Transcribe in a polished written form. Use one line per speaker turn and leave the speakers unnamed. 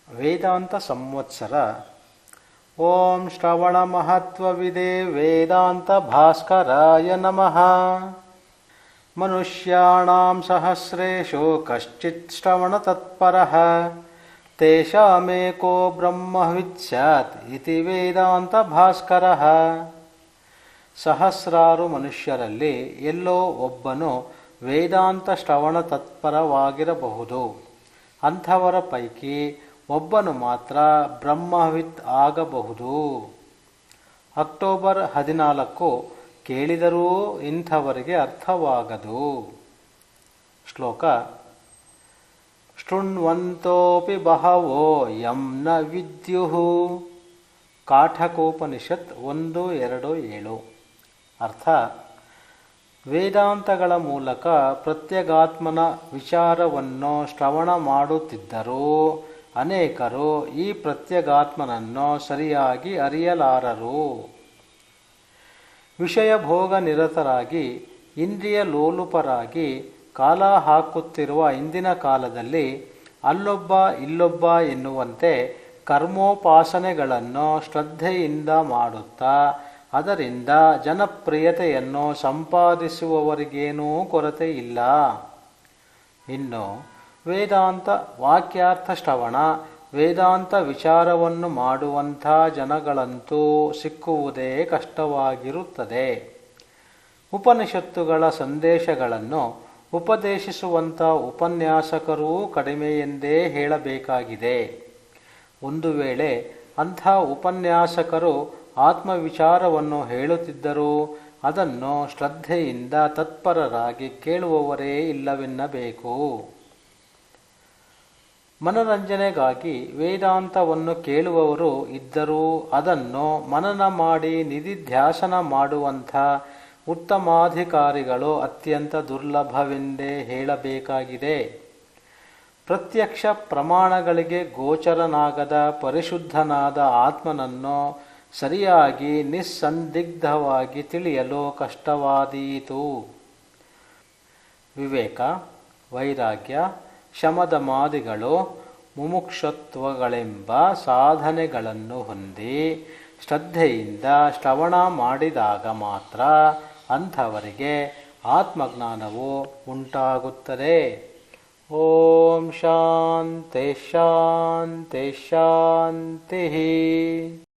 ವೇದಾಂತ ಸಂವತ್ಸರ. ಓಂ ಶ್ರವಣ ಮಹತ್ವವಿದೆ ವೇದಾಂತ ಭಾಸ್ಕರಾಯ ನಮಃ. ಮನುಷ್ಯಾಣಾಂ ಸಹಸ್ರೇಶು ಕಶ್ಚಿತ್ ಶ್ರವಣ ತತ್ಪರಃ ತೇಷಾಮೇಕೋ ಬ್ರಹ್ಮವಿತ್ ಸ್ಯಾತ್ ಇತಿ ವೇದಾಂತ ಭಾಸ್ಕರಃ. ಸಹಸ್ರಾರು ಮನುಷ್ಯರಲ್ಲಿ ಎಲ್ಲೋ ಒಬ್ಬನು ವೇದಾಂತ ಶ್ರವಣ ತತ್ಪರವಾಗಿರಬಹುದು. ಅಂಥವರ ಪೈಕಿ ಒಬ್ಬನು ಮಾತ್ರ ಬ್ರಹ್ಮವಿತ್ ಆಗಬಹುದು. ಅಕ್ಟೋಬರ್ 14 ಕೇಳಿದರೂ ಇಂಥವರಿಗೆ ಅರ್ಥವಾಗದು. ಶ್ಲೋಕ: ಶೃಣ್ವಂತೋಪಿ ಬಹವೋ ಯಂ ನ ವಿದ್ಯುಃ. ಕಾಠಕೋಪನಿಷತ್ 1-2-7. ಅರ್ಥ: ವೇದಾಂತಗಳ ಮೂಲಕ ಪ್ರತ್ಯಗಾತ್ಮನ ವಿಚಾರವನ್ನು ಶ್ರವಣ ಮಾಡುತ್ತಿದ್ದರೂ ಅನೇಕರು ಈ ಪ್ರತ್ಯಗಾತ್ಮನನ್ನು ಸರಿಯಾಗಿ ಅರಿಯಲಾರರು. ವಿಷಯ ಭೋಗ ನಿರತರಾಗಿ ಇಂದ್ರಿಯ ಲೋಲುಪರಾಗಿ ಕಾಲ ಹಾಕುತ್ತಿರುವ ಇಂದಿನ ಕಾಲದಲ್ಲಿ ಅಲ್ಲೊಬ್ಬ ಇಲ್ಲೊಬ್ಬ ಎನ್ನುವಂತೆ ಕರ್ಮೋಪಾಸನೆಗಳನ್ನು ಶ್ರದ್ಧೆಯಿಂದ ಮಾಡುತ್ತಾ ಅದರಿಂದ ಜನಪ್ರಿಯತೆಯನ್ನು ಸಂಪಾದಿಸುವವರಿಗೇನೂ ಕೊರತೆ ಇಲ್ಲ. ಇನ್ನು ವೇದಾಂತ ವಾಕ್ಯಾರ್ಥ ಶ್ರವಣ, ವೇದಾಂತ ವಿಚಾರವನ್ನು ಮಾಡುವಂಥ ಜನಗಳಂತೂ ಸಿಕ್ಕುವುದೇ ಕಷ್ಟವಾಗಿರುತ್ತದೆ. ಉಪನಿಷತ್ತುಗಳ ಸಂದೇಶಗಳನ್ನು ಉಪದೇಶಿಸುವಂಥ ಉಪನ್ಯಾಸಕರೂ ಕಡಿಮೆ ಎಂದೇ ಹೇಳಬೇಕಾಗಿದೆ. ಒಂದು ವೇಳೆ ಅಂಥ ಉಪನ್ಯಾಸಕರು ಆತ್ಮವಿಚಾರವನ್ನು ಹೇಳುತ್ತಿದ್ದರೂ ಅದನ್ನು ಶ್ರದ್ಧೆಯಿಂದ ತತ್ಪರರಾಗಿ ಕೇಳುವವರೇ ಇಲ್ಲವೆನ್ನಬೇಕು. ಮನರಂಜನೆಗಾಗಿ ವೇದಾಂತವನ್ನು ಕೇಳುವವರು ಇದ್ದರೂ ಅದನ್ನು ಮನನ ಮಾಡಿ ನಿಧಿಧ್ಯಾಸನ ಮಾಡುವಂಥ ಉತ್ತಮಾಧಿಕಾರಿಗಳು ಅತ್ಯಂತ ದುರ್ಲಭವೆಂದೇ ಹೇಳಬೇಕಾಗಿದೆ. ಪ್ರತ್ಯಕ್ಷ ಪ್ರಮಾಣಗಳಿಗೆ ಗೋಚರನಾಗದ ಪರಿಶುದ್ಧನಾದ ಆತ್ಮನನ್ನು ಸರಿಯಾಗಿ ನಿಸ್ಸಂದಿಗ್ಧವಾಗಿ ತಿಳಿಯಲು ಕಷ್ಟವಾದೀತು. ವಿವೇಕ, ವೈರಾಗ್ಯ, ಶಮದಮಾದಿಗಳು ಮುಮುಕ್ಷತ್ವಗಳೆಂಬ ಸಾಧನೆಗಳನ್ನು ಹೊಂದಿ ಶ್ರದ್ಧೆಯಿಂದ ಶ್ರವಣ ಮಾಡಿದಾಗ ಮಾತ್ರ ಅಂಥವರಿಗೆ ಆತ್ಮಜ್ಞಾನವು ಉಂಟಾಗುತ್ತದೆ. ಓಂ ಶಾಂತಿ ಶಾಂತಿ ಶಾಂತಿ.